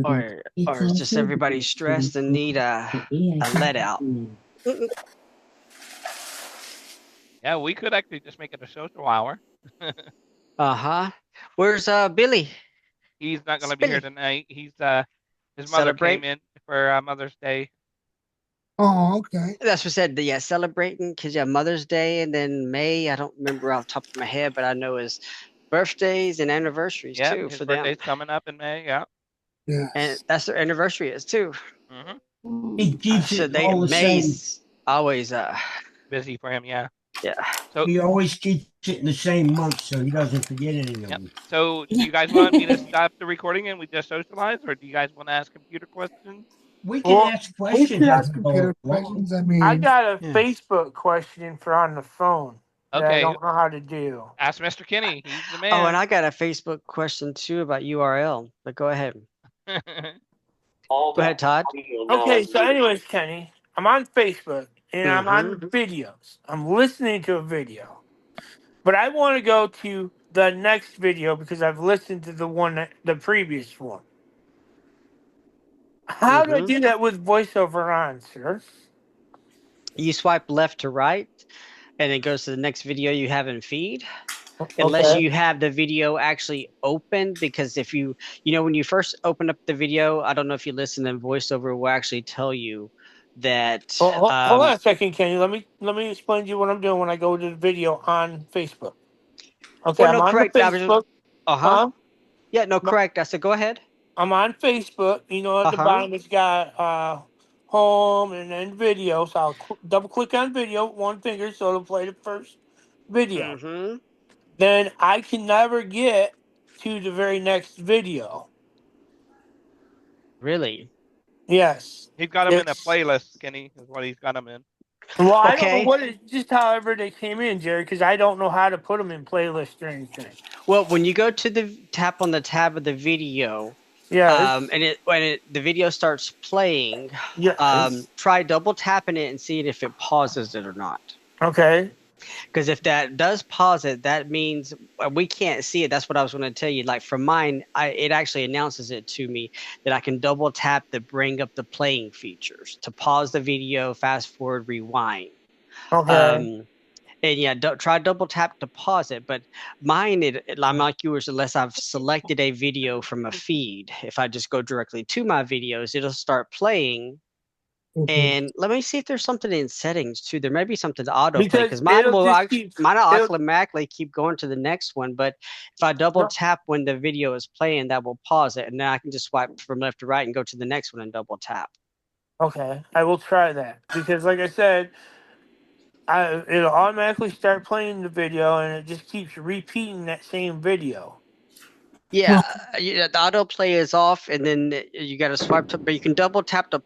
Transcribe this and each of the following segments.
Or is just everybody stressed and need a let out? Yeah, we could actually just make it a social hour. Uh-huh. Where's Billy? He's not going It's to be here Billy. tonight. His mother came Celebrate. in for Mother's Day. Oh, okay. That's what I said. Yeah, celebrating because yeah, Mother's Day and then May. I don't remember off the top of my head, but I know his birthdays and anniversaries Yeah, too his for them. birthday's coming up in May. Yeah. And Yes. that's their anniversary is too. Hmm. He keeps So it they all the same. May's always Busy for him. Yeah. yeah. So, He always keeps it in the same month so he doesn't forget any of yep. them. So, do you guys want me to stop the recording and we just socialize, or do you guys want to ask computer questions? We can Well, ask we questions could as ask we go computer along. questions. I I mean, got a Yeah. Facebook question for on the phone that I Okay, don't know how to do. ask Mr. Kenny. He's the Oh, and man. I got a Facebook question too about URL. But go ahead. Go ahead, Todd. Okay, so anyways, Kenny, I'm on Facebook and I'm on Mm-hmm. videos. I'm listening to a video, but I want to go to the next video because I've listened to the previous one. How do I Mm-hmm. do that with voiceover on, sir? You swipe left to right, and it goes to the next video you have in feed. Unless Okay. you have the video actually open, because if when you first open up the video, I don't know if you listen, and voiceover will actually tell you that Hold on a second, Kenny. Let me explain to you what I'm doing when I go to the video on Facebook. Okay, well, I'm no, on the correct. I was just, Facebook. uh-huh. Huh? Yeah, no, correct. I said go ahead. I'm on Facebook. You know, at the Uh-huh. bottom it's got home and then video. So I'll double click on video with one finger so it'll play the first video. Mm-hmm. Then I can never get to the very next video. Really? Yes. He's got him in a It's playlist, Kenny, is what he's got him in. well, I don't know Okay. what it just however they came in, Jerry, because I don't know how to put them in playlist or anything. Well, when you go to the tap on the tab of the video, Yes. and the video starts playing, Yes. try double tapping it and seeing if it pauses it or not. Okay. Because if that does pause it, that means we can't see it. That's what I was going to tell you. Like for mine, it actually announces it to me that I can double tap to bring up the playing features to pause the video, fast forward, rewind. Okay. Um, and yeah, try double tap to pause it. But mine, I'm like yours, unless I've selected a video from a feed. If I just go directly to my videos, it'll start playing. mhm. And let me see if there's something in settings too. There may be something to autoplay Because because it'll just keep mine will it'll automatically keep going to the next one. But if I double no, tap when the video is playing, that will pause it, and then I can just swipe from left to right and go to the next one and double tap. okay. I will try that. Because like I said, it'll automatically start playing the video and it just keeps repeating that same video. Yeah, Well, yeah, the autoplay is off, and then you got to swipe to, but you can double tap to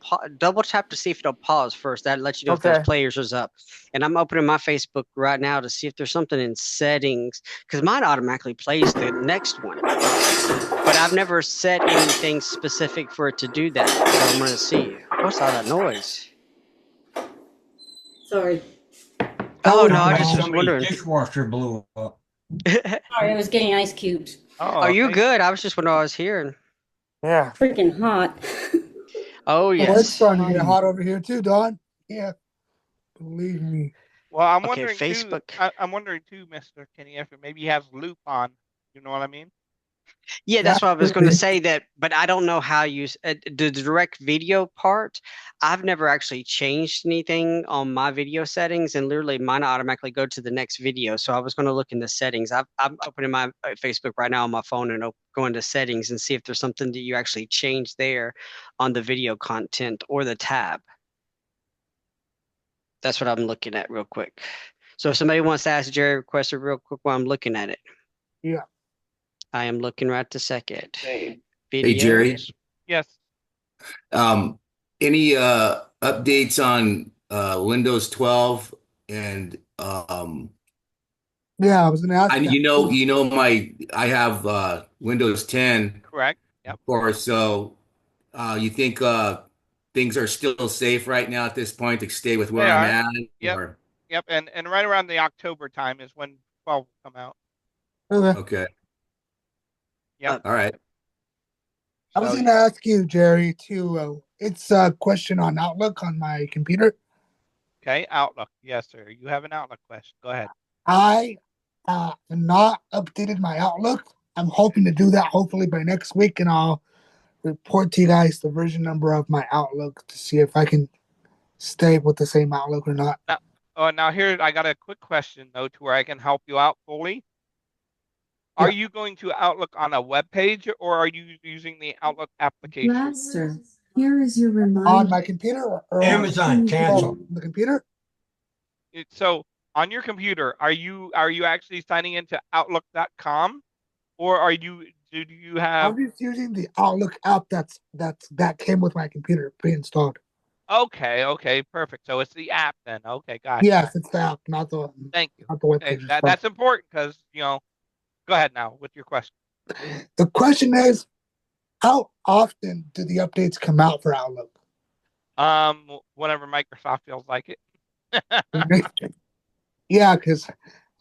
see if it'll pause first. That lets you know if those Okay. players is up. And I'm opening my Facebook right now to see if there's something in settings because mine automatically plays the next one. But I've never set anything specific for it to do that. So I'm gonna see. What's all that noise? Sorry. Oh probably no, I Sound like just Paul. was somebody's wondering. dishwasher blew up. Sorry, I was getting ice cubes. Oh, Oh, you thank good? I was just wondering what I was hearing. Yeah. Freaking hot. Oh Oh, it's yes. starting to get hot over here too, Don. Yeah, believe me. Well, I'm Okay, wondering too. Facebook. I'm wondering too, Mr. Kenny, if it maybe has loop on. You know what I mean? Yeah, that's That what I was could going to be. say that, but I don't know how you the direct video part. I've never actually changed anything on my video settings, and literally mine automatically go to the next video. So I was going to look in the settings. I'm opening my Facebook right now on my phone and going to settings and see if there's something that you actually change there on the video content or the tab. That's what I'm looking at real quick. So if somebody wants to ask Jerry a question real quick while I'm looking at it, Yeah. I am looking right this second. Hey Jerry, Videos. Yes. um, any updates on Windows 12 and Yeah, I was gonna ask that. I have Windows 10, Correct. of Yep. course. So you think things are still safe right now at this point to stay with where They I'm are. at, Yep. or Yep. And right around the October time is when 12 will come out. Okay. okay, Yep. all right. I was So, going to ask you, Jerry, too. It's a question on Outlook on my computer. okay, Outlook. Yes, sir. You have an Outlook question. Go ahead. I have not updated my Outlook. I'm hoping to do that hopefully by next week, and I'll report to you guys the version number of my Outlook to see if I can stay with the same Outlook or not. Now here I got a quick question though, to where I can help you out fully. Yeah. Are you going to Outlook on a web page, or are you using the Outlook application? Blaster, here is your On reminder. my computer or Amazon, cancel. on the computer? So on your computer, are you actually signing into Outlook.com, or do you have? I'm just using the Outlook app that came with my computer pre-installed. Okay, perfect. So it's the app then. Okay, gotcha. Yes, it's the app, not the Thank you. web Okay, page. that's important because Go ahead now with your question. The question is, how often do the updates come out for Outlook? Whenever Microsoft feels like it. Yeah, because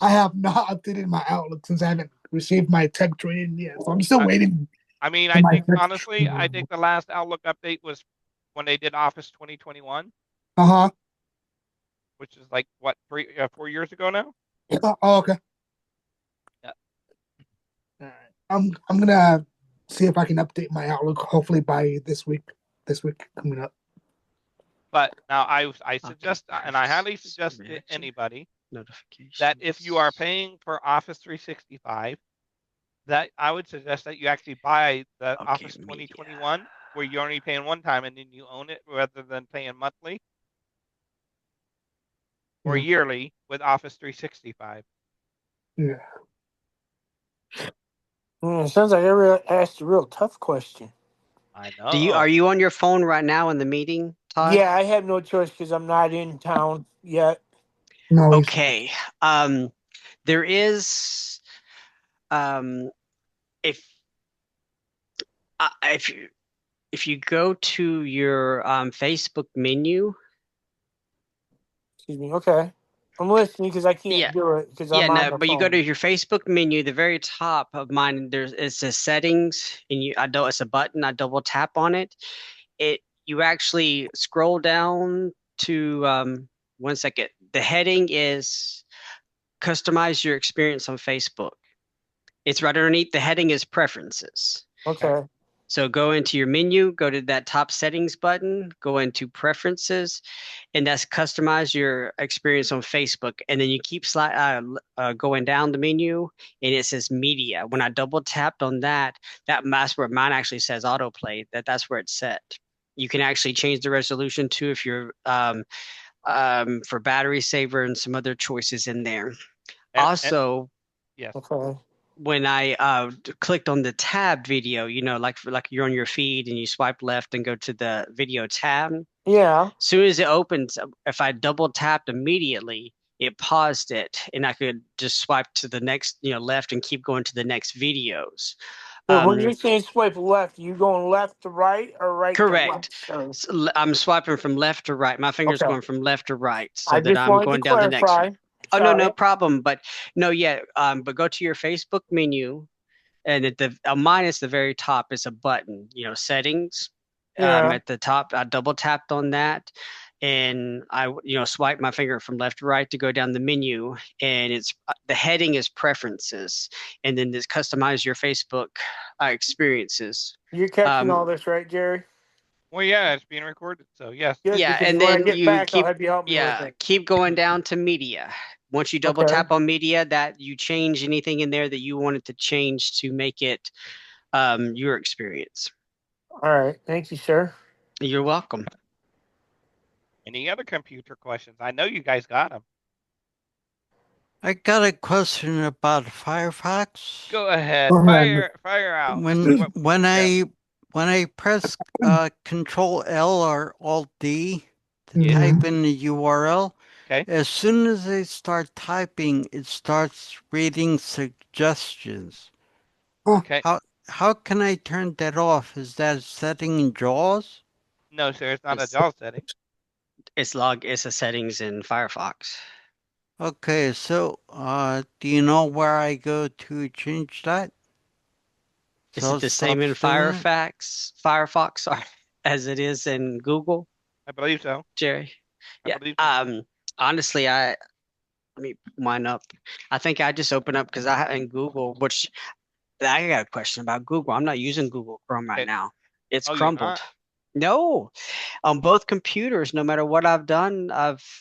I have not updated my Outlook since I haven't received my tech training yet. So I'm still waiting. I mean, for I my think tech honestly, training. I think the last Outlook update was when they did Office 2021, Uh-huh. which is like what 4 years ago now. Oh, okay. Yeah. All right. I'm gonna see if I can update my Outlook hopefully by this week. This week coming up. But now I suggest, and I highly suggest to anybody that if you are paying for Office 365, that I would suggest that you actually buy the Office 2021, where you're only paying one time and then you own it, rather than paying monthly or yearly with Office 365. Yeah. Sounds like I asked a real tough question. I know. Are you on your phone right now in the meeting, Todd? Yeah, I have no choice because I'm not in town yet. No. Okay. There is, if if you go to your Facebook menu. Excuse me. Okay, I'm listening because I can't Yeah. do it because Yeah, I'm on no, my but you phone. go to your Facebook menu, the very top of mine, it says settings, and it's a button. I double tap on it. You actually scroll down to 1 second. The heading is customize your experience on Facebook. It's right underneath. The heading is preferences. Okay. So go into your menu, go to that top settings button, go into preferences, and that's customize your experience on Facebook. And then you keep going down the menu, and it says media. When I double tapped on that's where mine actually says autoplay. That's where it's set. You can actually change the resolution too if you're for battery saver and some other choices in there. Also, yes. Okay. when I clicked on the tab video, like you're on your feed and you swipe left and go to the video tab. Yeah. As soon as it opens, if I double tapped immediately, it paused it, and I could just swipe to the next, left and keep going to the next videos. So when you're saying swipe left, you going left to right or right correct. to left? So I'm swiping from left to right. My finger's going from left to right, so I that just I'm wanted going to down the next clarify. one. Oh, no, no problem. But no, yeah. But go to your Facebook menu, and at mine is the very top is a button, settings. Yeah. At the top, I double tapped on that, and I, swipe my finger from left to right to go down the menu, and the heading is preferences, and then this customize your Facebook experiences. You're catching all this, right, Jerry? Well, yeah, it's being recorded, so yes. Good, Yeah, because and when I then get you back, keep I'll have you help me with it. keep going down to media. Once you double tap on media, that you change anything in there that you wanted to change to make it your experience. All right, thank you, sir. You're welcome. Any other computer questions? I know you guys got them. I got a question about Firefox. Go ahead, fire out. When I press Control L or Alt D to type in the URL, as soon as I start typing, it starts reading suggestions. Okay. How can I turn that off? Is that a setting in JAWS? No, sir, it's not a JAWS setting. It's a settings in Firefox. Okay, so do you know where I go to change that? Is it the same in Firefox, sorry, as it is in Google, I believe so. Jerry? I Yeah. believe so. Honestly, let me mine up. I think I just opened up because I in Google, which I got a question about Google. I'm not using Google Chrome right now. It's Oh, you're crumbled. not? No, on both computers, no matter what I've done,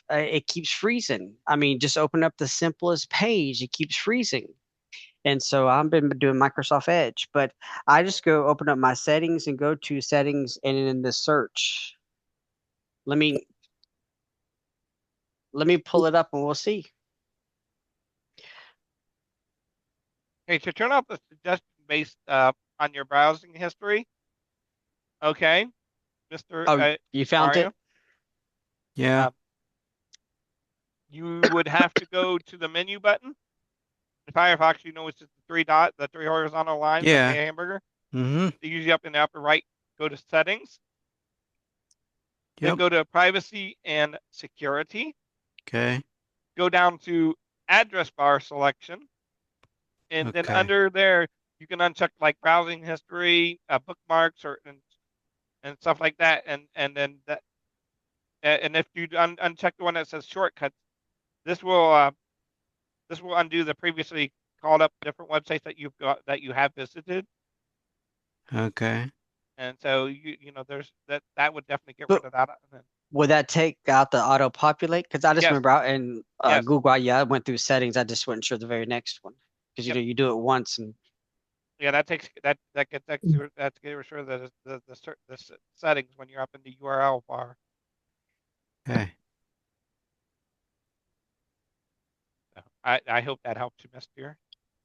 it keeps freezing. I mean, just open up the simplest page, it keeps freezing. And so I've been doing Microsoft Edge, but I just go open up my settings and go to settings and in the search. Let me pull it up and we'll see. Okay, so turn off the suggestion based on your browsing history. Okay, Mr. Oh, you found Mario? it? Yeah. You would have to go to the menu button. In Firefox, you know, it's just the three horizontal lines like a hamburger. Mm-hmm. Usually up in the upper right, go to settings. Yep. Then go to privacy and security. Okay. Go down to address bar selection. And then under there, you can uncheck like browsing history, bookmarks, and stuff like that. And then that, and if you uncheck the one that says shortcuts, this will undo the previously called up different websites that you have visited. Okay. And so you know there's that would definitely get rid of that. Would that take out the auto populate? Because I just remember out in Google, I went through settings. I just wasn't sure the very next one because you do it once and. Yeah, that gets rid of the settings when you're up in the URL bar. Okay. I hope that helps you, Mister.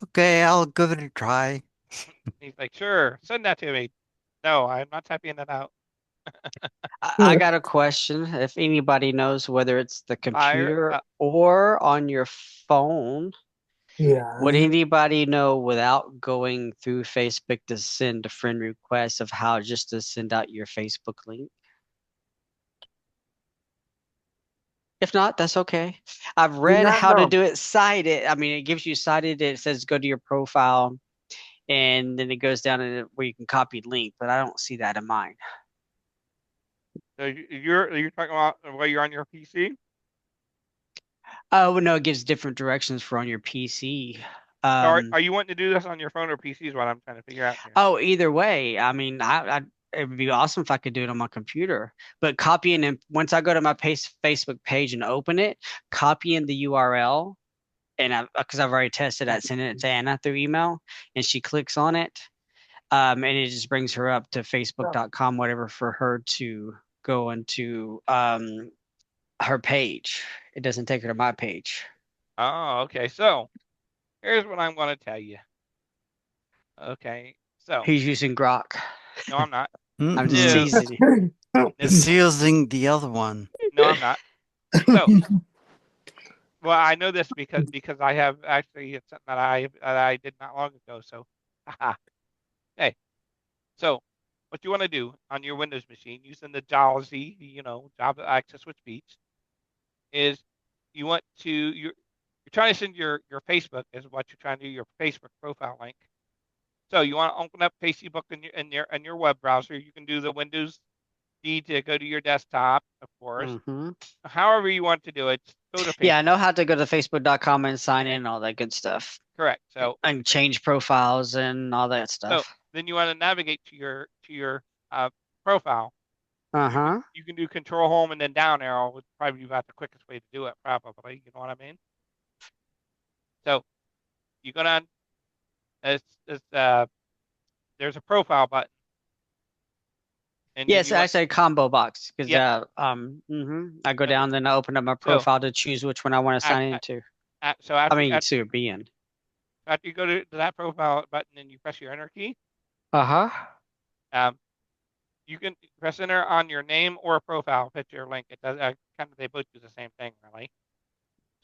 Okay, I'll give it a try. He's like, sure, send that to me. No, I'm not typing that out. I got a question. If anybody knows whether it's the computer or on your phone, would anybody know without going through Facebook to send a friend request of how just to send out your Facebook link? If not, that's okay. I've read how to do it cited. I mean, it gives you cited. It says go to your profile, and then it goes down where you can copy link, but I don't see that in mine. So you're talking about while you're on your PC? Oh no, it gives different directions for on your PC. Are you wanting to do this on your phone or PC? Is what I'm trying to figure out here. Oh, either way. I mean, it would be awesome if I could do it on my computer. But copying and once I go to my Facebook page and open it, copying the URL, and because I've already tested that, sending it to Anna through email, and she clicks on it, and it just brings her up to Facebook.com, whatever, for her to go into her page. It doesn't take her to my page. Oh, okay. So here's what I'm going to tell you. Okay, so he's using Grok. No, I'm not. I'm just teasing you. It's using the other one. No, I'm not. So, well, I know this because I have actually it's something that I did not long ago. So, hey, so what you want to do on your Windows machine using the JAWSy, Java Access with Speech, is you want to you're trying to send your Facebook is what you're trying to do, your Facebook profile link. So you want to open up Facebook in your web browser. You can do the Windows D to go to your desktop, of course. Mm-hmm. However you want to do it, go to Facebook. Yeah, I know how to go to Facebook.com and sign in and all that good stuff. Correct. So and change profiles and all that stuff. So then you want to navigate to your profile. Uh-huh. You can do Control Home and then down arrow would probably be about the quickest way to do it, probably. You know what I mean? So you go down. There's a profile button. And yes, I say combo box because I go down, then I open up my profile to choose which one I want to sign into. So after, to be in. After you go to that profile button and you press your enter key. Uh-huh. You can press enter on your name or profile picture link. It does they both do the same thing, really.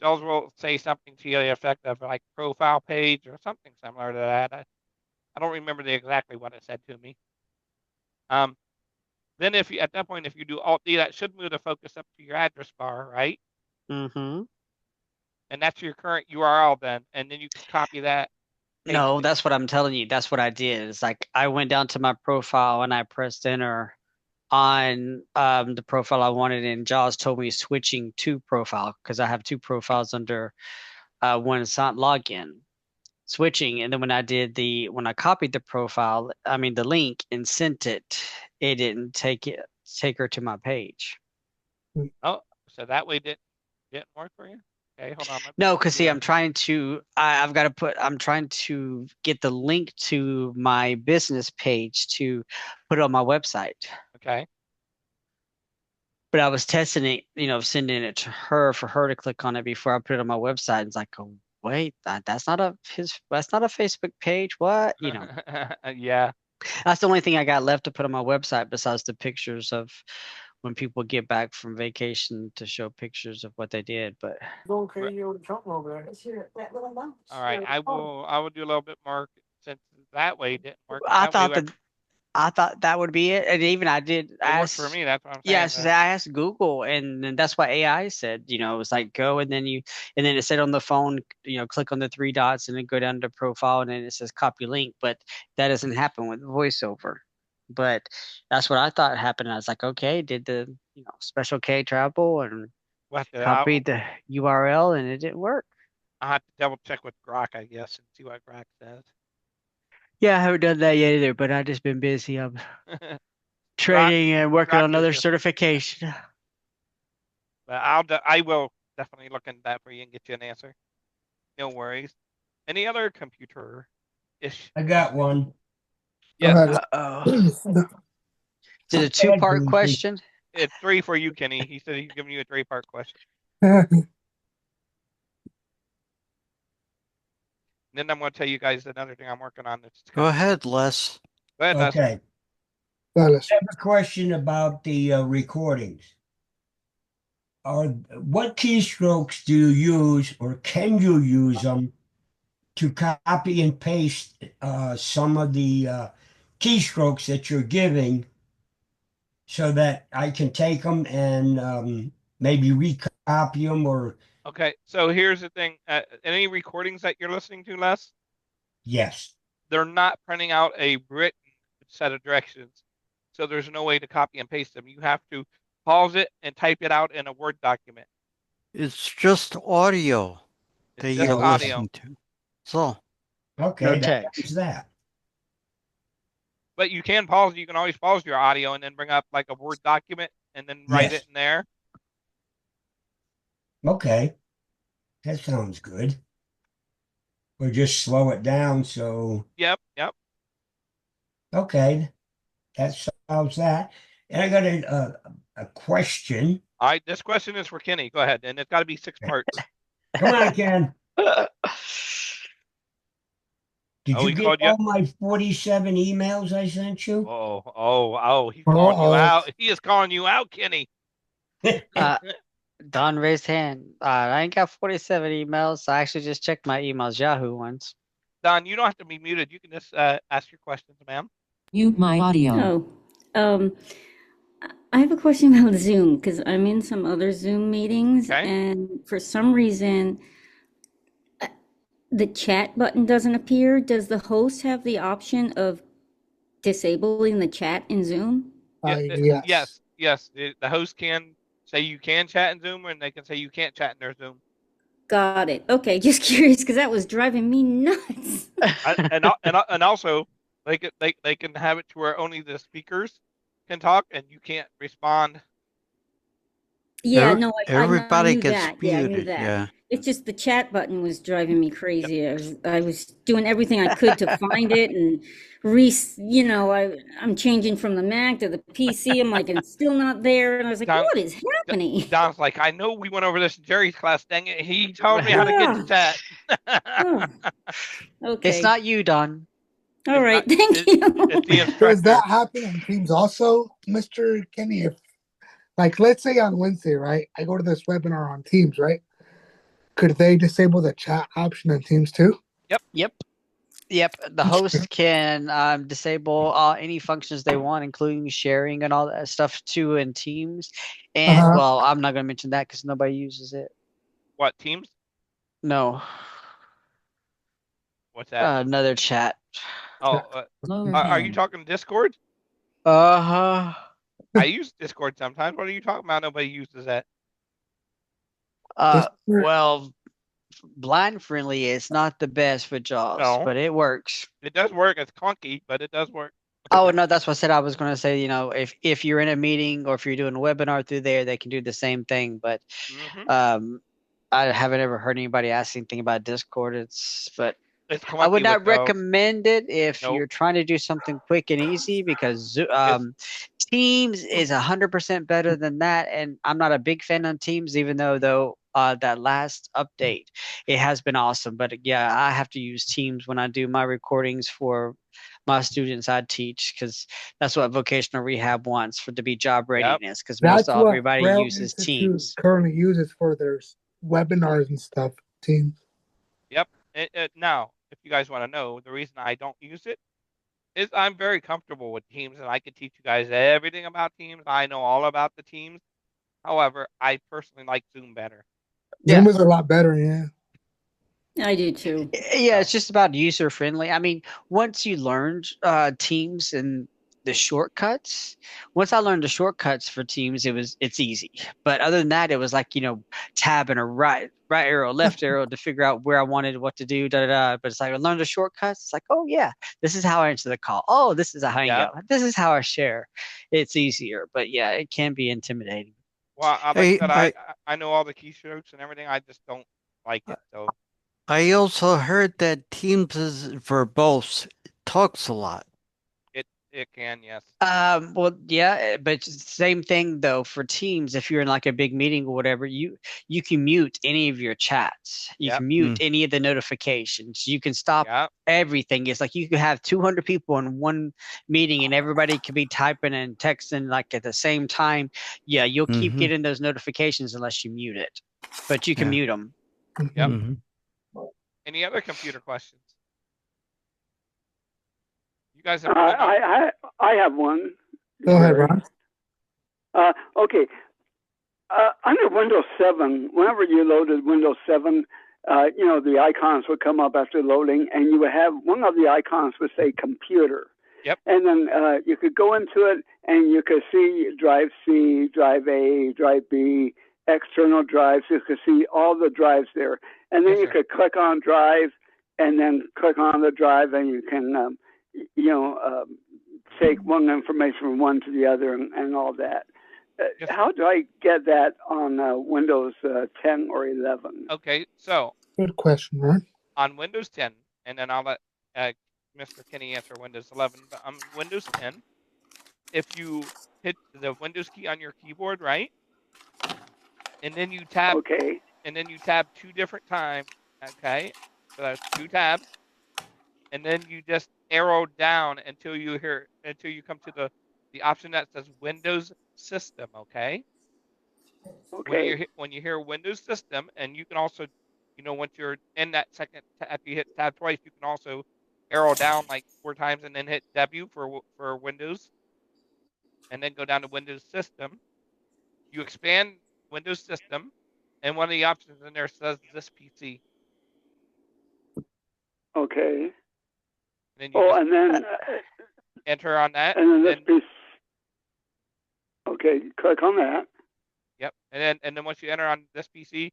Those will say something to the effect of like profile page or something similar to that. I don't remember exactly what it said to me. Then at that point, if you do Alt D, that should move the focus up to your address bar, right? Mm-hmm. And that's your current URL then. And then you can copy that No, that's what I'm telling you. That's what I did. It's like I went down to my profile and I pressed enter on the profile I wanted, and Jaws told me switching to profile because I have two profiles under one sign login. Switching, and then when I copied the profile, I mean the link and sent it, it didn't take her to my page. Oh, so that way didn't work for you? Okay, hold on. No, because see, I'm trying to get the link to my business page to put it on my website. Okay. But I was testing it, sending it to her for her to click on it before I put it on my website. It's like, oh, wait, that's not a Facebook page. What? Yeah. That's the only thing I got left to put on my website besides the pictures of when people get back from vacation to show pictures of what they did. But going crazy over the Trump over there. All right, I will do a little bit more since that way it didn't work. I thought that would be it, and even I did ask for me. That's what I'm saying. Yeah, so I asked Google, and that's what AI said. It was like go, and then it said on the phone, click on the three dots, and then go down to profile, and then it says copy link. But that doesn't happen with VoiceOver. But that's what I thought happened. I was like, okay, did the Special K travel and copied the URL, and it didn't work. I'll have to double check with Grok, I guess, and see what Grok says. Yeah, I haven't done that yet either, but I've just been busy. I'm training and working on another certification. But I will definitely look into that for you and get you an answer. No worries. Any other computer ish? I got one. Yes. Is it a two-part question? It's three for you, Kenny. He said he's giving you a three-part question. Then I'm going to tell you guys another thing I'm working on. Go ahead, Les. Go ahead, Les. Okay. I have a question about the recordings. What keystrokes do you use, or can you use them to copy and paste some of the keystrokes that you're giving, so that I can take them and maybe recopy them? Or okay, so here's the thing. Any recordings that you're listening to, Les? Yes. They're not printing out a written set of directions, so there's no way to copy and paste them. You have to pause it and type it out in a Word document. It's just audio that you're listening to. So, okay, no text. That. But you can pause. You can always pause your audio and then bring up like a Word document and then write it in there. Okay, that sounds good. Or just slow it down. So. Yep. Okay, that solves that. And I got a question. All right, this question is for Kenny. Go ahead, and it's got to be 6 parts. Come on, Ken. Did you get all my 47 emails I sent you? Oh, he's calling you out. He is calling you out, Kenny. Don raised hand. I ain't got 47 emails. I actually just checked my emails, Yahoo ones. Don, you don't have to be muted. You can just ask your questions, ma'am. Mute my audio. I have a question about Zoom, because I'm in some other Zoom meetings, and for some reason, the chat button doesn't appear. Does the host have the option of disabling the chat in Zoom? Yes. The host can say you can chat in Zoom, and they can say you can't chat in their Zoom. Got it. Okay, just curious, because that was driving me nuts. and also, they can have it to where only the speakers can talk, and you can't respond. Yeah, no, everybody I knew gets that. muted. Yeah, I knew that. It's just the chat button was driving me crazy. I was doing everything I could to find it, and I'm changing from the Mac to the PC. I'm like, and it's still not there. And I was like, what is happening? Don's like, I know we went over this in Jerry's class. Dang it, he told me how to get to chat. Okay, it's not you, Don. All right, thank you. Does that happen in Teams also, Mr. Kenny? If, like, let's say on Wednesday, right, I go to this webinar on Teams, right? Could they disable the chat option in Teams too? Yep. The host can disable any functions they want, including sharing and all that stuff too in Teams. And well, I'm not going to mention that because nobody uses it. What, Teams? No. What's that? Another chat. Oh, are you talking Discord? Uh-huh. I use Discord sometimes. What are you talking about? Nobody uses that. Well, blind friendly is not the best for JAWS, but it works. It does work. It's clunky, but it does work. Oh no, that's what I said. I was going to say, if you're in a meeting or if you're doing a webinar through there, they can do the same thing. But I haven't ever heard anybody ask anything about Discord. But I would not recommend it if you're trying to do something quick and easy, because Teams is 100% better than that. And I'm not a big fan on Teams, even though that last update, it has been awesome. But yeah, I have to use Teams when I do my recordings for my students I teach, because that's what vocational rehab wants to be job readiness, because most everybody uses Teams. Currently uses for their webinars and stuff. Teams. Yep. Now, if you guys want to know, the reason I don't use it is I'm very comfortable with Teams, and I can teach you guys everything about Teams. I know all about the Teams. However, I personally like Zoom better. Zoom is a lot better, yeah. I do too. Yeah, it's just about user friendly. I mean, once you learned Teams and the shortcuts, once I learned the shortcuts for Teams, it's easy. But other than that, it was like, tab and a right arrow, left arrow to figure out where I wanted what to do, But it's like I learned the shortcuts. It's like, oh yeah, this is how I answer the call. Oh, this is how I go. This is how I share. It's easier, but yeah, it can be intimidating. Well, I know all the keystrokes and everything. I just don't like it. So I also heard that Teams is verbose. It talks a lot. It can, yes. Well, yeah, but same thing though for Teams. If you're in like a big meeting or whatever, you can mute any of your chats. You can mute any of the notifications. You can stop everything. It's like you could have 200 people in one meeting and everybody could be typing and texting like at the same time. Yeah, you'll keep getting those notifications unless you mute it, but you can mute them. Yep. Any other computer questions? You guys have I have one. Go ahead, Ron. Okay. Under Windows 7, whenever you loaded Windows 7, the icons would come up after loading, and you would have one of the icons would say computer. Yep. And then you could go into it, and you could see drive C, drive A, drive B, external drives. You could see all the drives there. And then you could click on drive, and then click on the drive, and you can take one information from one to the other and all that. How do I get that on Windows 10 or 11? Okay, so. Good question, Ron. On Windows 10, and then I'll let Mr. Kenny answer Windows 11, but on Windows 10, if you hit the Windows key on your keyboard, right? And then you tab. Okay. And then you tab 2 different times, okay? So that's 2 tabs. And then you just arrow down until you come to the option that says Windows System, okay? Okay. When you hear Windows System, and you can also, once you're in that second, after you hit tab twice, you can also arrow down like 4 times and then hit W for Windows, and then go down to Windows System. You expand Windows System, and one of the options in there says this PC. Okay. Then and then enter on that. And then this piece. Okay, click on that. Yep, and then once you enter on this PC,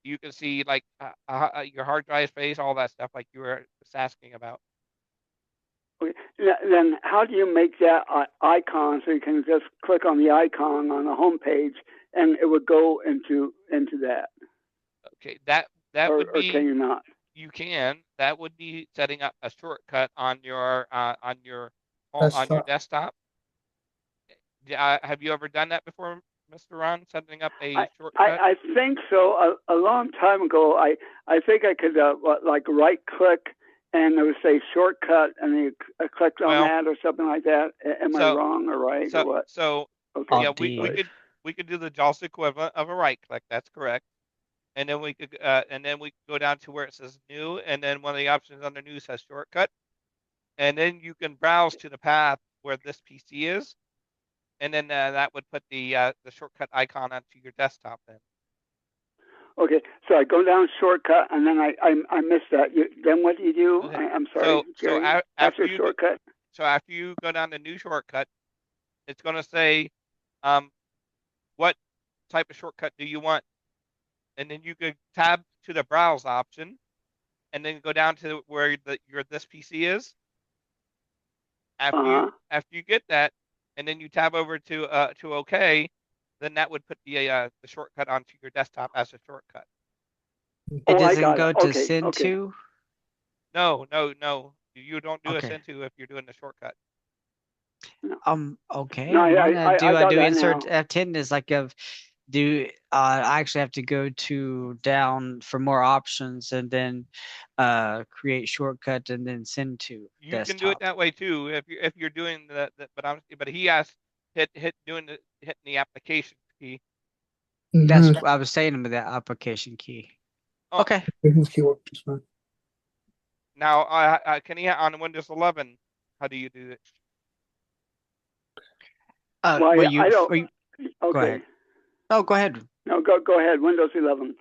you can see like your hard drive space, all that stuff, like you were just asking about. Okay. Then how do you make that icon so you can just click on the icon on the home page and it would go into that? Okay, that would be. Or can you not? You can. That would be setting up a shortcut on your desktop. Have you ever done that before, Mr. Ron? Setting up a shortcut? I think so. A long time ago, I think I could like right click and it would say shortcut, and you clicked on that or something like that. Am I wrong or right or what? So okay. Yeah, we could do the JAWS equivalent of a right click. That's correct. And then we could go down to where it says new, and then one of the options under new says shortcut, and then you can browse to the path where this PC is, and then that would put the shortcut icon onto your desktop then. Okay, so I go down shortcut, and then I missed that. Then what do you do? Okay. I'm sorry, So Gary. after you shortcut. So after you go down the new shortcut, it's going to say, what type of shortcut do you want? And then you could tab to the browse option, and then go down to where your this PC is. After you get that, and then you tab over to OK, then that would put the shortcut onto your desktop as a shortcut. It doesn't go to send to? No. You don't do a send to if you're doing the shortcut. Okay. No, I do insert now. F10 is like I actually have to go down for more options and then create shortcut and then send to you desktop. Can do it that way too if you're doing but he asked hitting the application key. That's what I was saying with that application key. Oh. Okay. Now can he on Windows 11? How do you do it? Okay. Go ahead. Oh, go ahead. No, go ahead. Windows 11.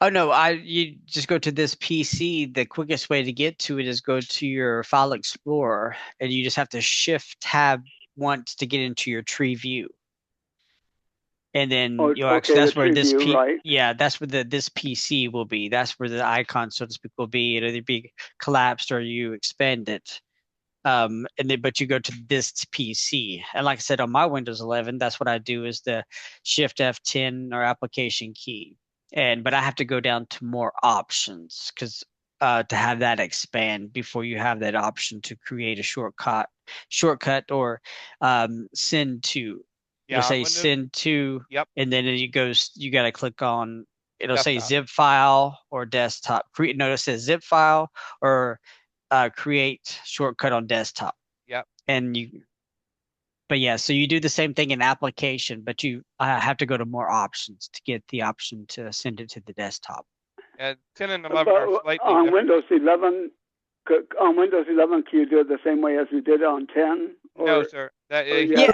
Oh no, you just go to this PC. The quickest way to get to it is go to your File Explorer, and you just have to Shift Tab once to get into your tree view. And then that's where this that's where this PC will be. That's where the icon, so to speak, will be. It'll either be collapsed or you expand it. But you go to this PC, and like I said, on my Windows 11, that's what I do is the Shift F10 or application key, but I have to go down to more options because to have that expand before you have that option to create a shortcut or send to. It'll say Windows, send to, and then you got to click on. It'll say zip file or desktop. It says zip file or create shortcut on desktop. Yep. So you do the same thing in application, but you have to go to more options to get the option to send it to the desktop. 10 and 11 are slightly on different. Windows 11. On Windows 11, can you do it the same way as you did on 10? No, sir.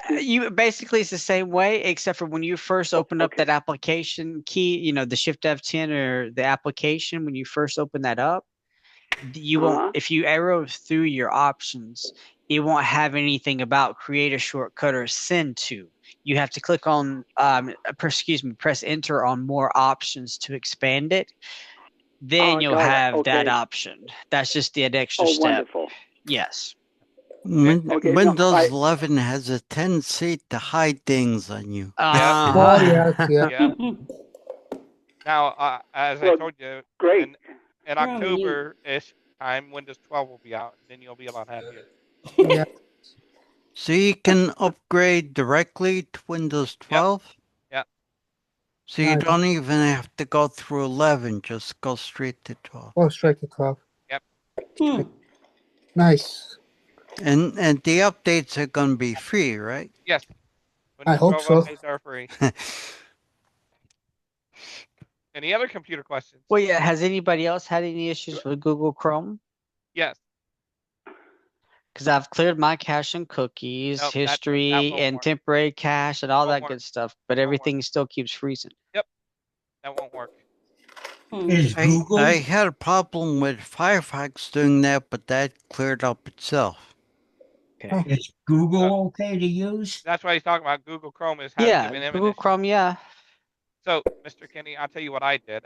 You basically it's the same way, except for when you first open up that application key, the Shift F10 or the application. When you first open that up, you won't. If you arrow through your options, it won't have anything about create a shortcut or send to. You have to click on, press enter on more options to expand it. Then you'll have that option. That's just the extra step. Wonderful. Yes. Windows 11 has a tendency to hide things on you. Yeah. Now, as I told you, great. In October-ish time, Windows 12 will be out, and then you'll be about happier. Yeah. So you can upgrade directly to Windows 12? Yep. So you don't even have to go through 11, just go straight to 12. Go straight to 12. Yep. Nice. And the updates are going to be free, right? Yes. I hope so. Updates are free. Any other computer questions? Well, yeah. Has anybody else had any issues with Google Chrome? Yes. Because I've cleared my cache and cookies, history, and temporary cache, and all that good stuff, but everything still keeps freezing. Yep. That won't work. Is Google? I had a problem with Firefox doing that, but that cleared up itself. Okay. Is Google okay to use? That's why he's talking about Google Chrome is having Google Chrome, yeah. So, Mr. Kenny, I'll tell you what I did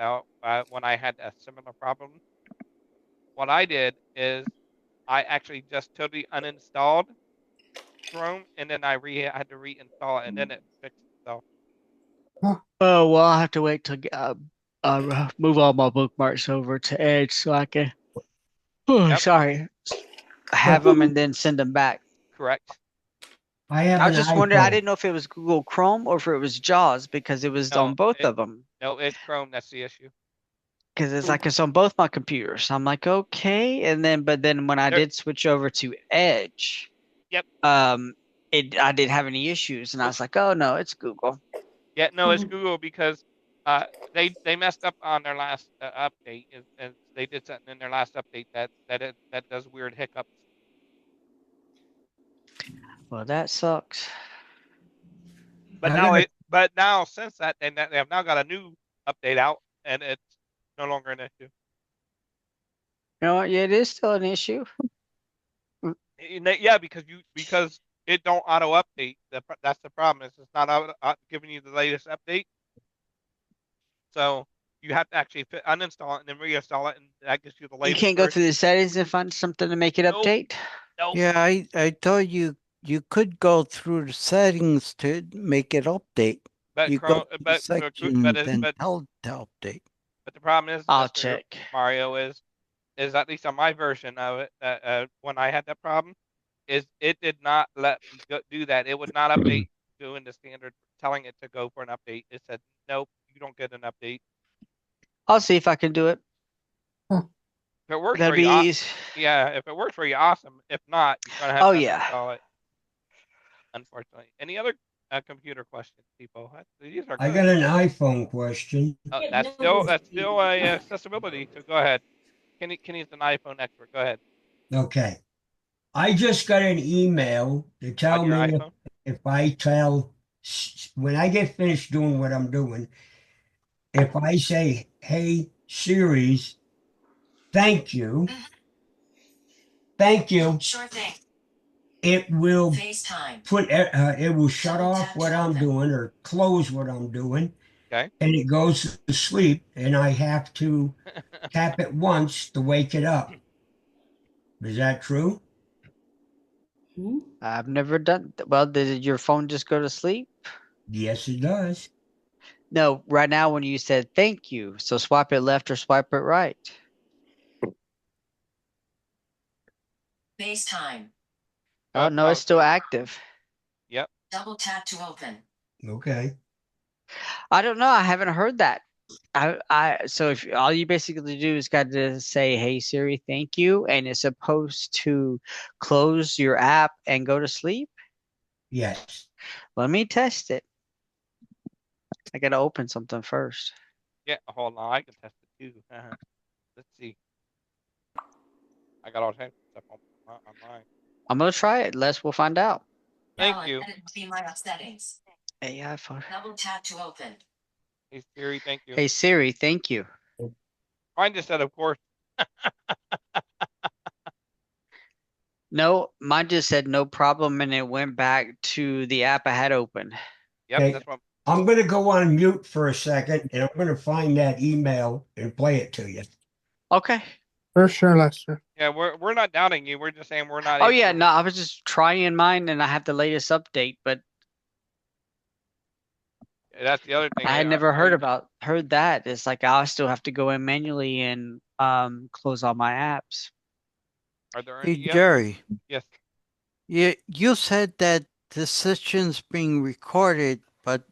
when I had a similar problem. What I did is I actually just totally uninstalled Chrome, and then I had to reinstall it, and then it fixed itself. Oh, well, I'll have to wait till move all my bookmarks over to Edge so I can, have them and then send them back. Correct. I was just wondering, I didn't know if it was Google Chrome or if it was JAWS because it was on both of them. No, it's Chrome. That's the issue. Because it's on both my computers. I'm like, okay. But then when I did switch over to Edge, I didn't have any issues. And I was like, oh, no, it's Google. Yeah, no, it's Google because they messed up on their last update. And they did something in their last update that does weird hiccups. Well, that sucks. But now since that, they have now got a new update out, and it's no longer an issue. You know what? Yeah, it is still an issue. Yeah, because it don't auto update. That's the problem. It's not giving you the latest update. So you have to actually uninstall it and then reinstall it, and that gives you the latest. You can't go through the settings and find something to make it update. Nope. Yeah, I thought you could go through the settings to make it update. But you go to the section then tell it to update. But the problem is, I'll check. Mario is at least on my version of it, when I had that problem, is it did not let me do that. It would not update doing the standard, telling it to go for an update. It said, nope, you don't get an update. I'll see if I can do it. If it works That'd for be you, easy. yeah. If it works for you, awesome. If not, you're gonna have to install it. Unfortunately, any other computer questions, people? These are good. I got an iPhone question. Oh, that's still a accessibility. So go ahead. Kenny's an iPhone expert. Go ahead. Okay. I just got an email to tell me if I tell, when I get finished doing what I'm doing, if I say, hey, Siri, thank you. Thank you. Sure thing. It will FaceTime. It will shut off what I'm doing or close what I'm doing. Okay. And it goes to sleep, and I have to tap it once to wake it up. Is that true? I've never done. Well, did your phone just go to sleep? Yes, it does. No, right now when you said thank you, so swipe it left or swipe it right. FaceTime. Oh no, it's still active. Yep. Double tap to open. Okay. I don't know. I haven't heard that. So if all you basically do is got to say, "Hey Siri, thank you," and it's supposed to close your app and go to sleep. Yes. Let me test it. I gotta open something first. Yeah, hold on. I can test it too. Let's see. I got all kinds of stuff on mine. I'm gonna try it. We'll find out. Thank you. Settings. AI phone. Double tap to open. Hey Siri, thank you. Hey Siri, thank you. Mine just said, of course. No, mine just said no problem, and it went back to the app I had open. Yep, Okay. that's what. I'm going to go on mute for a second, and I'm going to find that email and play it to you. Okay. For sure, Lester. Yeah, we're not doubting you. We're just saying we're not. Oh yeah, no, I was just trying mine, and I have the latest update, but that's the other thing. I had never heard that. It's like I still have to go in manually and close all my apps. Are there any? Hey, Jerry. Yes. You said that the session's being recorded, but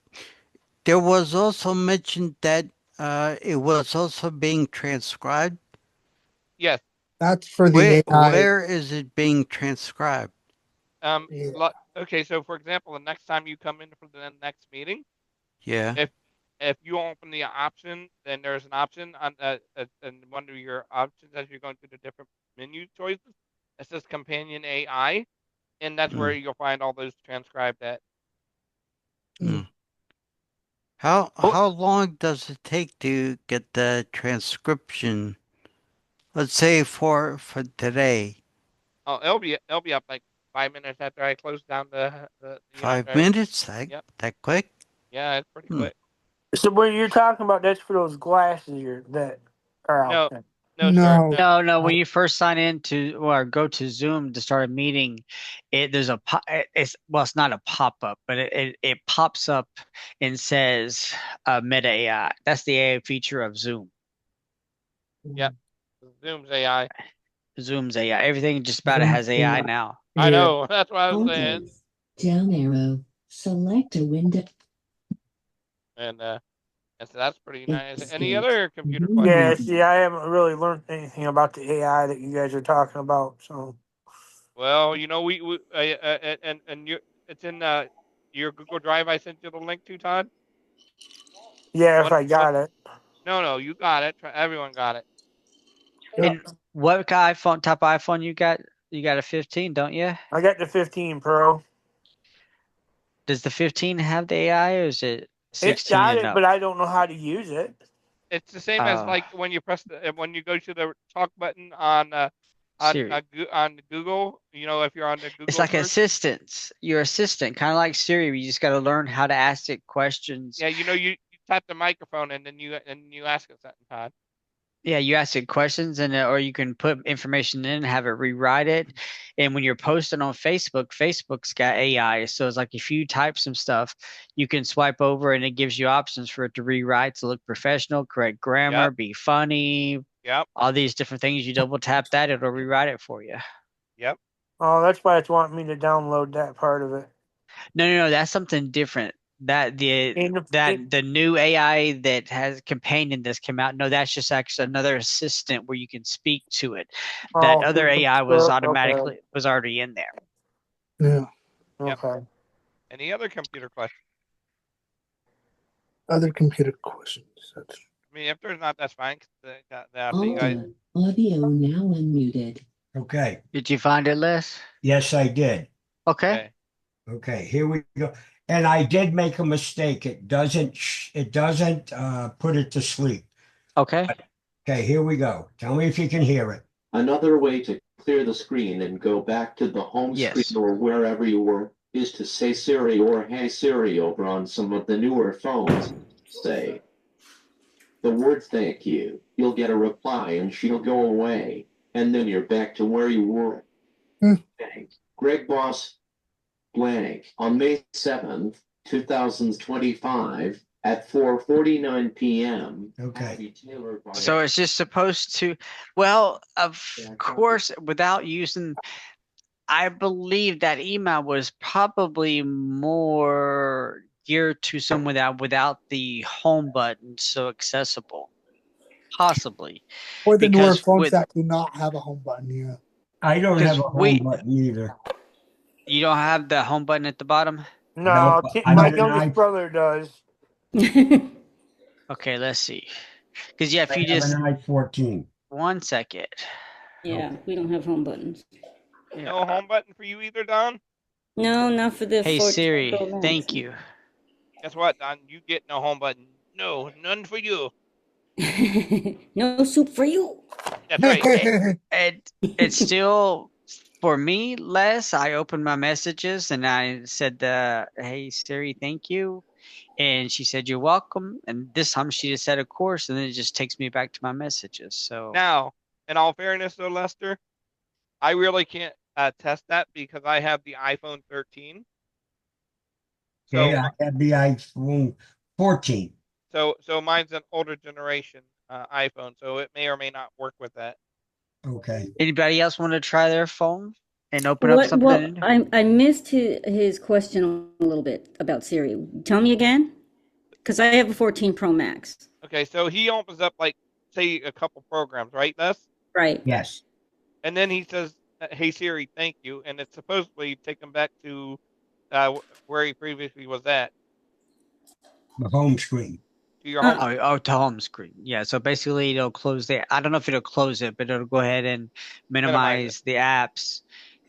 there was also mentioned that it was also being transcribed. Yes. That's for the AI. Where is it being transcribed? Okay, so for example, the next time you come in for the next meeting, yeah. If you open the option, then there's an option on and one of your options as you're going through the different menu choices. It says Companion AI, and that's where you'll find all those transcribed at. How long does it take to get the transcription? Let's say for today. Oh, it'll be up like 5 minutes after I close down the 5 minutes? That quick? Yeah, it's pretty quick. So when you're talking about, that's for those glasses that are out there. No. When you first sign in or go to Zoom to start a meeting, there's it's not a pop up, but it pops up and says Meta AI. That's the AI feature of Zoom. Yep. Zoom's AI. Zoom's AI. Everything just about it has AI now. I know. That's what I was saying. Down arrow. Select a window. And so that's pretty nice. Any other computer questions? Yeah, see, I haven't really learned anything about the AI that you guys are talking about. So, well, we and you, it's in your Google Drive. I sent you the link to, Todd. Yeah, if I got it. No, you got it. Everyone got it. And what type of iPhone you got? You got a 15, don't you? I got the 15 Pro. Does the 15 have the AI, or is it It's 16 got and it, up. but I don't know how to use it. It's the same as like when you when you go to the talk button on Google. You know, if you're on the Google. It's like search. assistants. Your assistant, kind of like Siri. You just got to learn how to ask it questions. Yeah, you know, you tap the microphone and then you ask it something, Todd. Yeah, you ask it questions or you can put information in and have it rewrite it. And when you're posting on Facebook, Facebook's got AI. So it's like if you type some stuff, you can swipe over and it gives you options for it to rewrite to look professional, correct grammar, be funny. Yep. All these different things. You double tap that, it'll rewrite it for you. Yep. Oh, that's why it's wanting me to download that part of it. No, that's something different. The new AI that has companion this came out. No, that's just actually another assistant where you can speak to it. That other AI was was already in there. Yeah. Okay. Yep. Any other computer questions? Other computer questions. I mean, if there's not, that's fine. Audio now unmuted. Okay. Did you find it, Les? Yes, I did. Okay. Okay, here we go. And I did make a mistake. It doesn't put it to sleep. Okay. Okay, here we go. Tell me if you can hear it. Another way to clear the screen and go back to the home screen or wherever you were is to say Siri or Hey Siri over on some of the newer phones. Say the word thank you. You'll get a reply and she'll go away. And then you're back to where you were. Greg Boss blank on May 7th, 2025 at 4:49 p.m. Okay. So it's just supposed to, well, of course, without using, I believe that email was probably more geared to someone without the home button so accessible. Possibly. Or the newer phones that do not have a home button, yeah. I don't have a home button either. You don't have the home button at the bottom? No, my youngest brother does. Okay, let's see. Because if you just an i14. 1 second. Yeah, we don't have home buttons. No home button for you either, Don? No, not for the Hey 14 Siri, Pro Max. thank you. Guess what, Don? You get no home button. No, none for you. No soup for you. That's right. It's still, for me, Les, I opened my messages and I said, hey Siri, thank you. And she said, you're welcome. And this time she just said, of course. And then it just takes me back to my messages. So now, in all fairness though, Lester, I really can't test that because I have the iPhone 13. So I have the iPhone 14. So mine's an older generation iPhone, so it may or may not work with that. Okay. Anybody else want to try their phone and open up something? Well, I missed his question a little bit about Siri. Tell me again, because I have a 14 Pro Max. Okay, so he opens up like say a couple programs, right, Les? Right. Yes. And then he says, "Hey Siri, thank you," and it's supposedly take him back to where he previously was at. The home screen. To your home. To home screen. Yeah. So basically, it'll close I don't know if it'll close it, but it'll go ahead and minimize the apps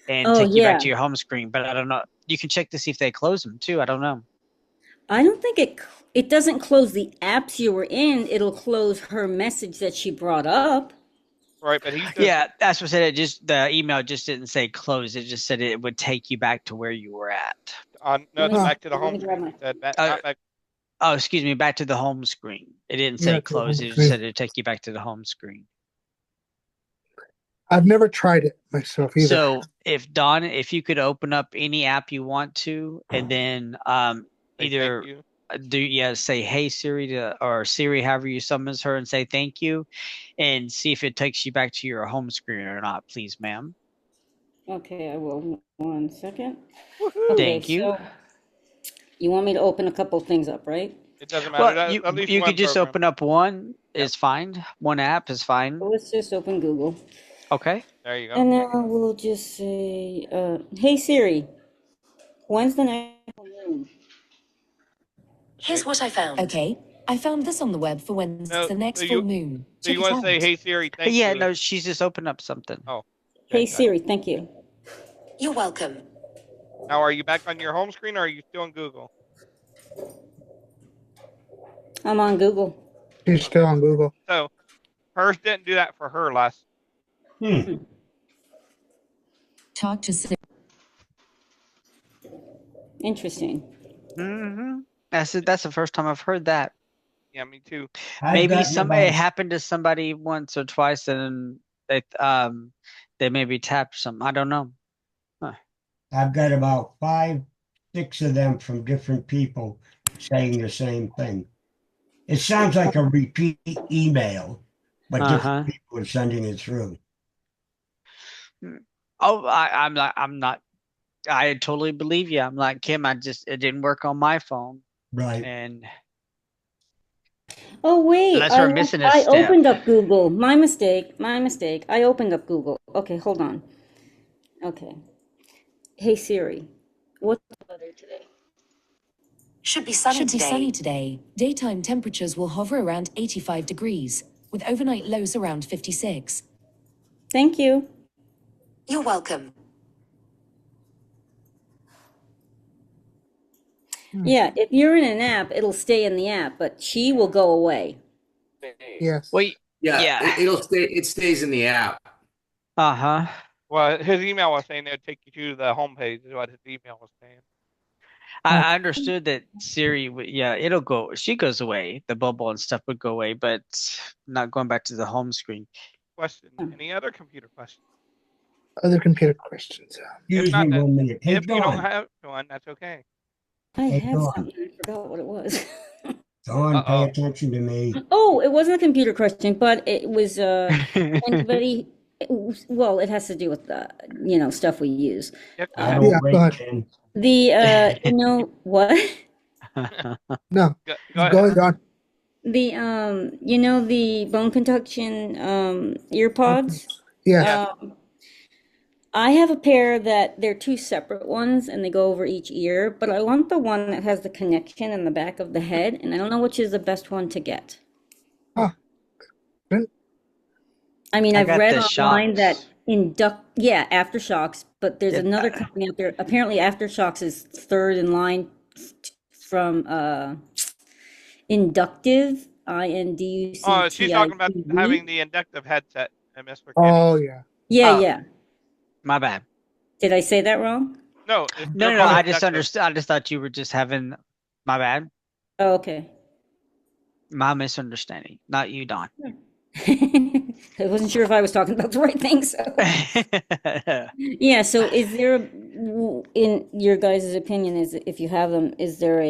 and take you back to your home screen. But I don't know. You can check to see if they close them too. I don't know. I don't think it doesn't close the apps you were in. It'll close her message that she brought up. Right, but that's what said it. The email just didn't say close. It just said it would take you back to where you were at. Back to the home screen. Oh, excuse me, back to the home screen. It didn't say close. It just said it'd take you back to the home screen. I've never tried it myself either. So if you could open up any app you want to, and then either say hey Siri or Siri, however you summons her, and say thank you, and see if it takes you back to your home screen or not, please, ma'am. Okay, I will. 1 second. Okay, thank you. So you want me to open a couple things up, right? It doesn't matter. Well, you could just open up one. Is fine. One app is fine. So let's just open Google. Okay. There you go. And then we'll just say, hey Siri, when's the next moon? Here's what I found. Okay, I found this on the web for when's the next full moon. So you want to say, hey Siri, thank you? Yeah, no, she's just opened up something. Oh. Hey Siri, thank you. You're welcome. Now, are you back on your home screen or are you still in Google? I'm on Google. She's still on Google. So hers didn't do that for her, Les. Talk to Siri. Interesting. Mm-hmm. That's the first time I've heard that. Yeah, me too. Maybe it happened to somebody once or twice, and they maybe tapped something. I don't know. Huh. I've got about 5, 6 of them from different people saying the same thing. It sounds like a repeat email, but different people are sending it through. Oh, I'm not. I totally believe you. I'm like Kim. It didn't work on my phone. Right. And oh wait, unless we're missing a I step. opened up Google. My mistake. I opened up Google. Okay, hold on. Okay. Hey Siri, what's the weather today? Should be sunny today. Daytime temperatures will hover around 85 degrees, with overnight lows around 56. Thank you. You're welcome. Yeah, if you're in an app, it'll stay in the app, but she will go away. Yes. Well, yeah. It'll stay. It stays in the app. Well, his email was saying it would take you to the homepage. Is what his email was saying. I understood that Siri, it'll go. She goes away. The bubble and stuff would go away, but not going back to the home screen. Question. Any other computer questions? Other computer questions. Excuse me 1 minute. Hey, if you don't have one, that's okay. I had something. I forgot what it was. Dawn, pay attention to me. Oh, it wasn't a computer question, but it was anybody. Well, it has to do with the stuff we use. I don't rate Ken. The you know what? No, go ahead, Don. The the bone conduction earpods. Yeah. I have a pair that they're 2 separate ones and they go over each ear, but I want the one that has the connection in the back of the head, and I don't know which is the best one to get. I mean, I've read online that Aftershocks, but there's another company out there. Apparently, Aftershocks is third in line from Inductive, INDUCTIV. Oh, she's talking about having the inductive headset. Oh, yeah. Yeah. My bad. Did I say that wrong? No. No. I just understood. I just thought you were just having. My bad. Oh, okay. My misunderstanding, not you, Don. I wasn't sure if I was talking about the right thing. So, yeah. So, is there, in your guys' opinion, if you have them, is there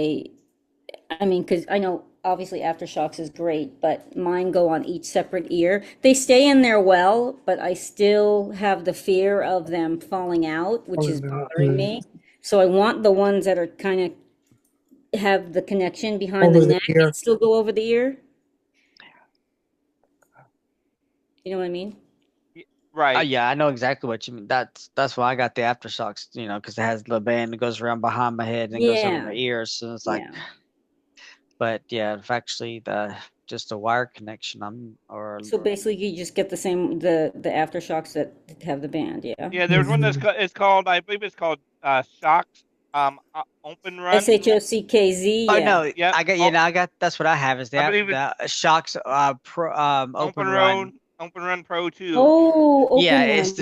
because I know obviously Aftershocks is great, but mine go on each separate ear. They stay in there well, but I still have the fear of them falling out, which is bothering me. So I want the ones that are kind of have the connection behind the neck and still go over the ear. You know what I mean? Right. Yeah, I know exactly what you mean. That's why I got the Aftershocks, because it has the band that goes around behind my head and goes over my ears. So it's like, but yeah, if actually just a wire connection, so basically you just get the same the Aftershocks that have the band, yeah. Yeah, there's one that's called, I believe it's called Shocks. Open Run. SHOCKZ. Oh no, yeah. I got that's what I have is the Shocks Open Run. Open Run Pro 2. Oh, Open Run. It's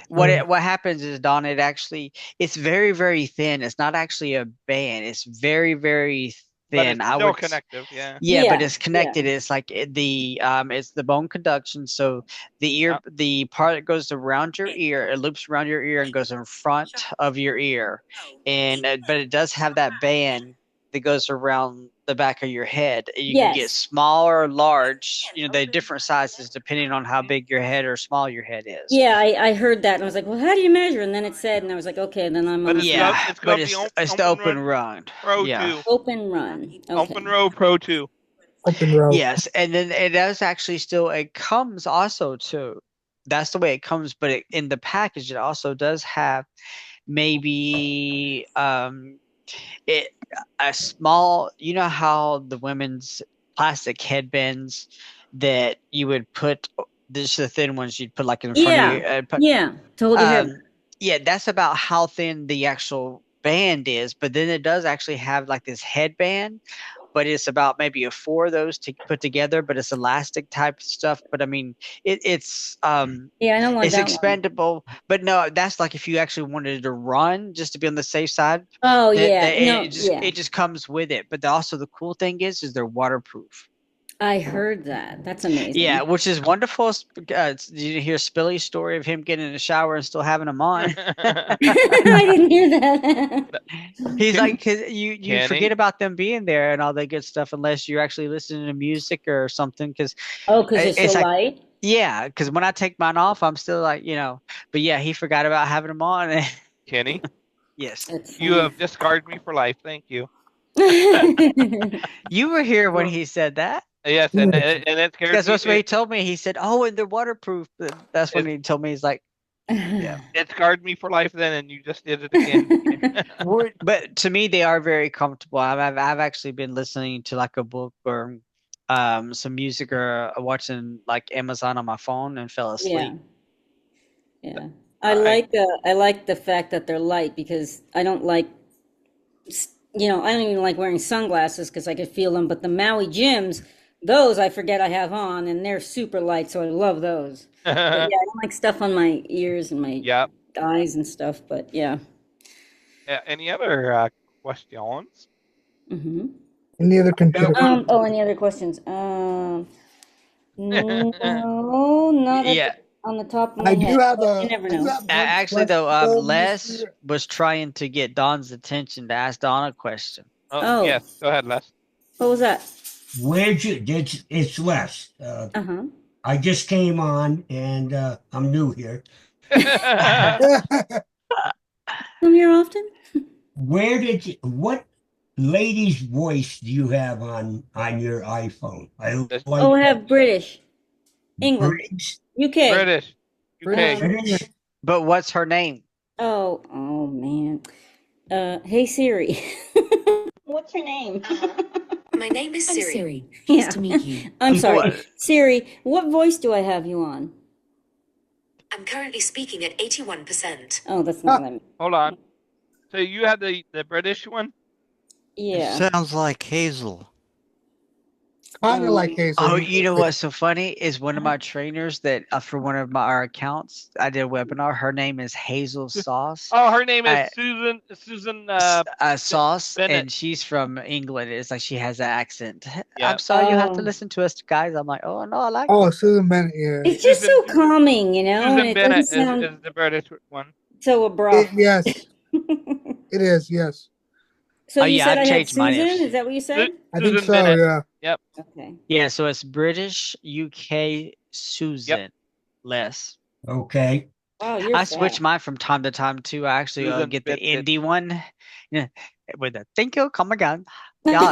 what happens is, Don, it's very, very thin. It's not actually a band. It's very, very thin. But it's still connective, yeah. Yeah, but it's connected. It's like it's the bone conduction. So the ear, the part that goes around your ear, it loops around your ear and goes in front of your ear, but it does have that band that goes around the back of your head. You can get small or large, they're different sizes depending on how big your head or small your head is. Yeah, I heard that and I was like, well, how do you measure? And then it said, and I was like, okay, then I'm it's the Open Run Pro 2. Open Run. Okay. Open Row Pro 2. Open Row. Yes, and then it does actually it comes also too. That's the way it comes, but in the package it also does have maybe a small, how the women's plastic headbands that you would put, just the thin ones you'd put like in front of you. To hold your head. Yeah, that's about how thin the actual band is, but then it does actually have like this headband but it's about maybe 4 of those to put together, but it's elastic type stuff. But I mean, it's Yeah, I don't want it's that one. expendable. But no, that's like if you actually wanted to run just to be on the safe side. Oh yeah, it just comes with it. But also the cool thing is they're waterproof. I heard that. That's amazing. Yeah, which is wonderful. Did you hear Spilly's story of him getting in the shower and still having them on? I didn't hear that. He's like, cause you forget about them being there and all that good stuff unless you're actually listening to music or something. Because it's so like, light. Yeah, because when I take mine off, I'm still like, But yeah, he forgot about having them on. Kenny. Yes. You have discarded me for life. Thank you. You were here when he said that. Yes, and it scares that's what he told me. He said, "Oh, and they're waterproof." That's when he told me. He's like, "Yeah, it scarred me for life." Then, and you just did it again. But to me, they are very comfortable. I've actually been listening to like a book or some music or watching like Amazon on my phone and fell asleep. Yeah. I like the fact that they're light because I don't like. I don't even like wearing sunglasses because I could feel them. But the Maui Jims, those I forget I have on, and they're super light, so I love those. But yeah, I don't like stuff on my ears and my eyes and stuff. But yeah. Any other questions? Mm-hmm. Any other control? Any other questions? No, not on the top of my head. Do have you never know. Actually, though, Les was trying to get Don's attention to ask Don a question. Oh. Yes, go ahead, Les. What was that? It's Les. I just came on and I'm new here. Come here often? What lady's voice do you have on your iPhone? I have British. England. British? UK. British. But what's her name? Oh man. Hey Siri. What's your name? My name is Siri. Nice to meet you. I'm sorry. Siri, what voice do I have you on? I'm currently speaking at 81%. Oh, that's not what I mean. Hold on. So you have the British one? Yeah. It sounds like Hazel. Kind of like Hazel. Oh, you know what's so funny is one of my trainers that for one of our accounts, I did a webinar. Her name is Hazel Sauce. Oh, her name is Susan Sauce, Bennett. and she's from England. It's like she has an accent. Yeah. I'm sorry, you have to listen to us, guys. I'm like, oh no, I like. Oh, Susan Bennett. Yeah. It's just so calming, Susan Bennett is the British one. So abrupt. Yes. It is. Yes. So you said I had Susan? Is that what you said? I think so. Bennett. Yeah. Yep. Okay. Yeah. So it's British UK Susan. Yep. Les. Okay. Wow, you're I switch mine from time to time too. I actually get the indie one. Yeah. With the thank you, come again. Yeah,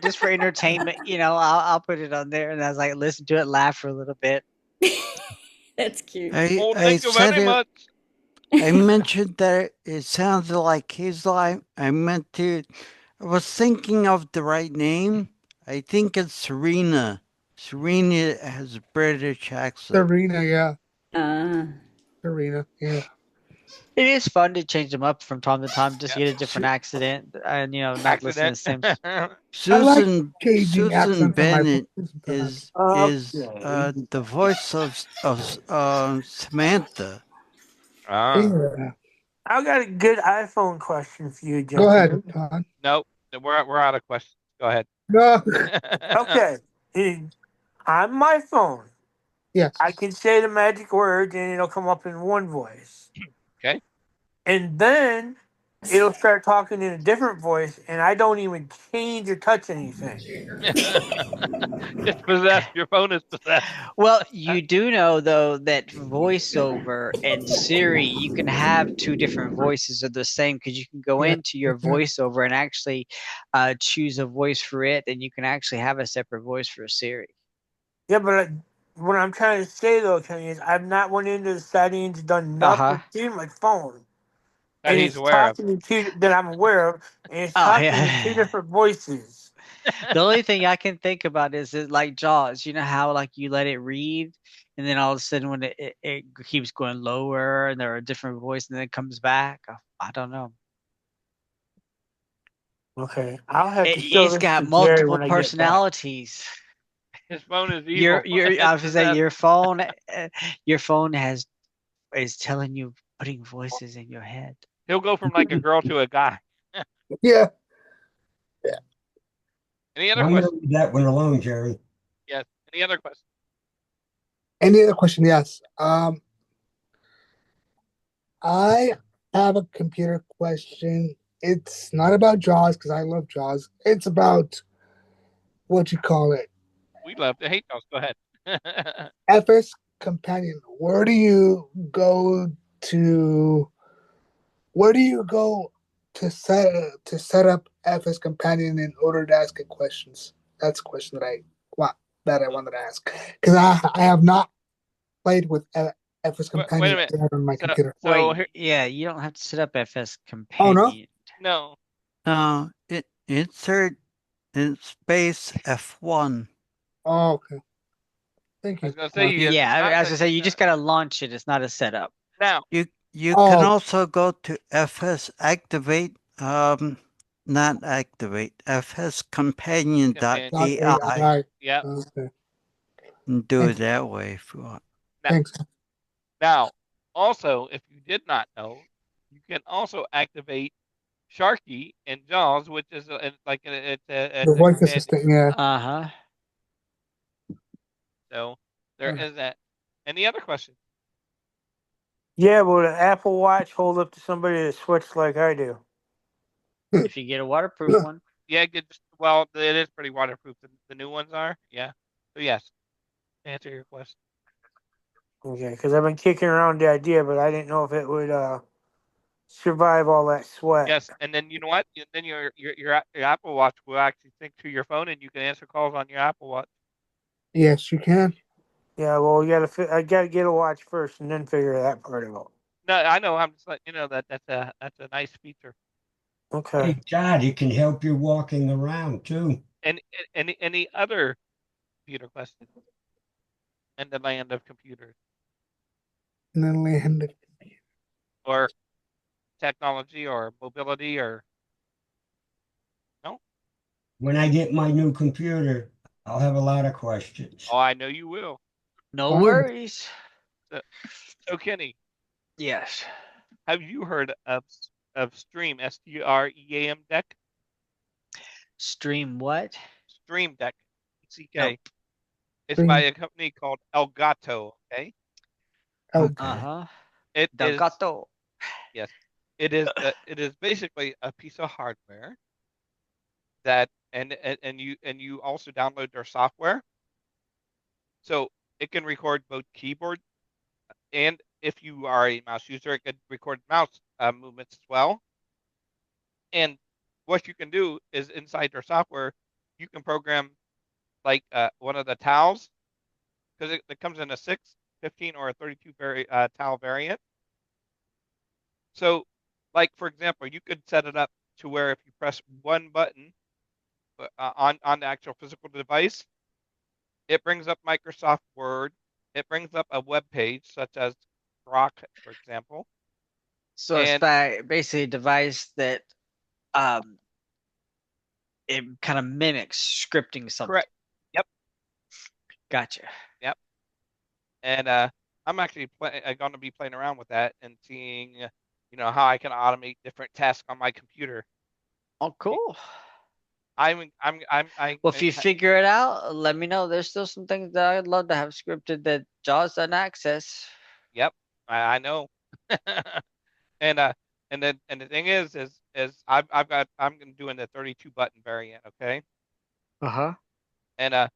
just for entertainment, I'll put it on there, and I was like, listen to it, laugh for a little bit. That's cute. Thank you very much. I mentioned that it sounded like Hazel. I was thinking of the right name. I think it's Serena. Serena has a British accent. Serena, yeah. Serena, yeah. It is fun to change them up from time to time, just get a different accident, and not listen to the same. Susan Bennett is the voice of Samantha. Yeah. I got a good iPhone question for you, John. Go ahead, Todd. Nope, we're out of questions. Go ahead. No. Okay. On my phone, yes, I can say the magic word and it'll come up in one voice. Okay. And then it'll start talking in a different voice, and I don't even change or touch anything. It's possessed. Your phone is possessed. Well, you do know, though, that VoiceOver and Siri, you can have 2 different voices of the same, because you can go into your VoiceOver and actually choose a voice for it, and you can actually have a separate voice for Siri. Yeah, but what I'm trying to say, though, Kenny, is I've not went into the settings, done nothing to my phone. And he's aware of. That I'm aware of, and it's talking in 2 different voices. The only thing I can think about is like Jaws. You know how like you let it read, and then all of a sudden when it keeps going lower, and there are a different voice, and then it comes back. I don't know. Okay, I'll have to show He's this got to Jerry multiple when I get back. personalities. His phone is evil. I was gonna say your phone is telling you, putting voices in your head. He'll go from like a girl to a guy. Yeah. Any other I'm going to questions? leave that one alone, Jerry. Yes. Any other questions? Any other question? Yes. I have a computer question. It's not about JAWS because I love JAWS. It's about what you call it. We love to hate those. Go ahead. FS Companion. Where do you go to set up FS Companion in order to ask it questions? That's a question that I wanted to ask because I have not played with FS Companion Wait a minute. on my computer. Yeah, you don't have to set up FS Oh Companion. No. No, insert in space F1. Oh, okay. Thank you. I was gonna say you just gotta launch it. It's not a setup. Now you can also go to FS Activate. Not activate. FS Companion.ai. Yeah. Okay. And do it that way if you want. Thanks. Now, also, if you did not know, you can also activate Sharky in JAWS, which is like it's The voice assistant. Yeah. So there is that. Any other questions? Yeah, will the Apple Watch hold up to somebody that switched like I do? If you get a waterproof one. Yeah, well, it is pretty waterproof. The new ones are. Yeah. So yes, to answer your question. Okay, because I've been kicking around the idea, but I didn't know if it would survive all that sweat. Yes, and then you know what? Then your Apple Watch will actually sync to your phone, and you can answer calls on your Apple Watch. Yes, you can. Yeah, well, I gotta get a watch first, and then figure that part out. No, I know. I'm just letting you know that's a nice feature. Okay. Hey, God, it can help you walking around too. And any other computer questions in the land of computers? In the land of or technology or mobility or no? When I get my new computer, I'll have a lot of questions. Oh, I know you will. No worries. So Kenny. Yes. Have you heard of Stream STREAM Deck? Stream what? Stream Deck. CK. Nope. It's by a company called Elgato. Okay. It Elgato. Yes. It is basically a piece of hardware that and you also download their software. So it can record both keyboard and if you are a mouse user, it can record mouse movements as well. And what you can do is inside their software, you can program like one of the towels because it comes in a 6, 15, or a 32 towel variant. So, like for example, you could set it up to where if you press one button on the actual physical device, it brings up Microsoft Word. It brings up a web page such as Grok, for example. So it's basically a device that it kind of mimics scripting something. Correct. Yep. Gotcha. Yep. And I'm actually going to be playing around with that and seeing, how I can automate different tasks on my computer. Oh, cool. Well, if you figure it out, let me know. There's still some things that I'd love to have scripted that JAWS doesn't access. Yep, I know. And the thing is I'm doing the 32 button variant, okay? And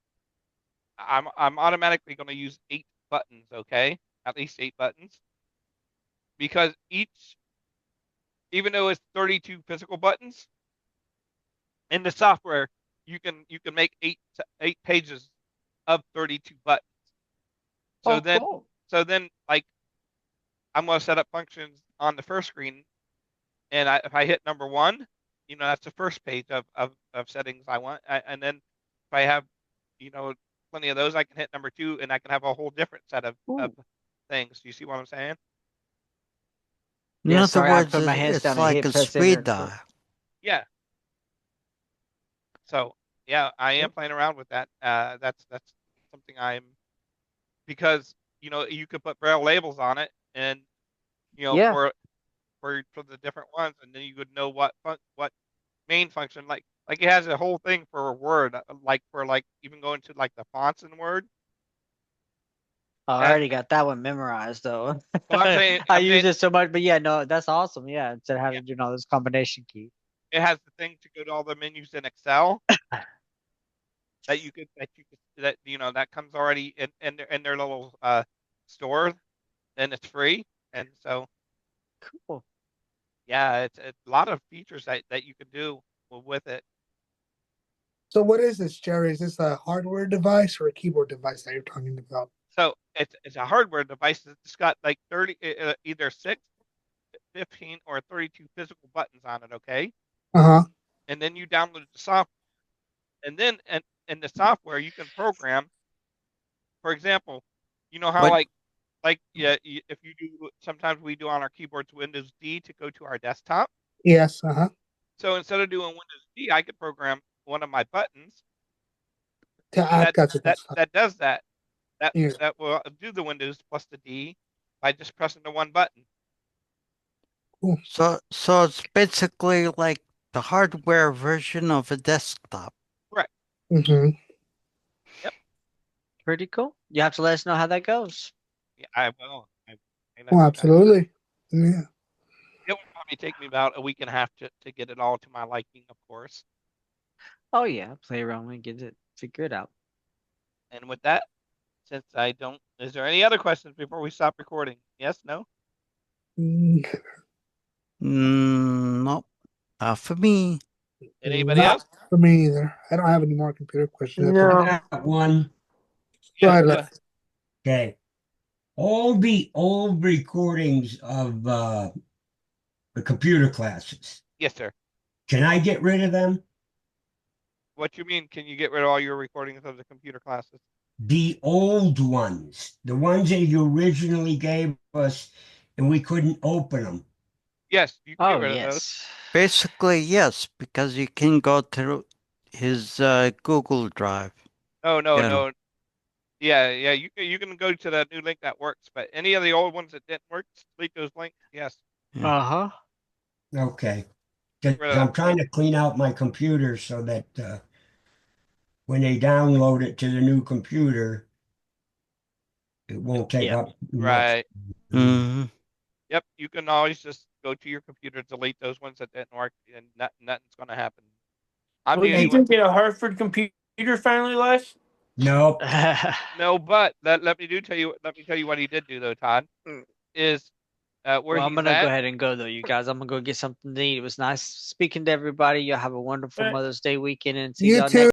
I'm automatically going to use 8 buttons, okay? At least 8 buttons, because even though it's 32 physical buttons, in the software you can make 8 pages of 32 buttons. So then like I'm going to set up functions on the first screen, and if I hit number 1, that's the first page of settings I want, and then if I have plenty of those, I can hit number 2 and I can have a whole different set of things. Do you see what I'm saying? In other words, it's like a speed dial. Yeah. So yeah, I am playing around with that. That's something because you could put braille labels on it, and for the different ones, and then you would know what main function, like it has a whole thing for a word, like even going to like the fonts in Word. Oh, I already got that one memorized though. Well, I use it so much, but yeah, no, that's awesome. Yeah, instead of having to do all those combination keys. It has the thing to go to all the menus in Excel that comes already in their little store, and it's free, and so cool. Yeah, it's a lot of features that you can do with it. So what is this, Jerry? Is this a hardware device or a keyboard device that you're talking about? So it's a hardware device. It's got like 30, either 6, 15, or 32 physical buttons on it. Okay. And then you download the software, and then in the software you can program. For example, you know how if you do, sometimes we do on our keyboards Windows D to go to our desktop. Yes. So instead of doing Windows D, I could program one of my buttons that does that. That will do the Windows plus the D by just pressing the one button. Cool. So it's basically like the hardware version of a desktop. Correct. Mm-hmm. Yep. Pretty cool. You have to let us know how that goes. Yeah, I will. Well, absolutely. Yeah. It would probably take me about a week and a half to get it all to my liking, of course. Oh yeah, play around and figure it out. And with that, since is there any other questions before we stop recording? Yes, no? No, not for me. Anybody else? For me either. I don't have any more computer questions. I got one. Yeah, okay. All the old recordings of the computer classes. Yes, sir. Can I get rid of them? What you mean? Can you get rid of all your recordings of the computer classes? The old ones, the ones that you originally gave us, and we couldn't open them. Yes, you can get rid of those. Basically, yes, because you can go through his Google Drive. Oh no. Yeah, you can go to that new link that works, but any of the old ones that didn't work, delete those links. Yes. Okay. I'm trying to clean out my computer so that when they download it to the new computer, it won't take up much. Right. Mm-hmm. Yep, you can always just go to your computer, delete those ones that didn't work, and nothing's going to happen. Did you get a Hartford computer finally, Les? Nope. No, but let me tell you what he did do though, Todd. Is I'm gonna go ahead and go though, you guys. I'm gonna go get something to eat. It was nice speaking to everybody. Y'all have a wonderful Mother's Day weekend, and see y'all next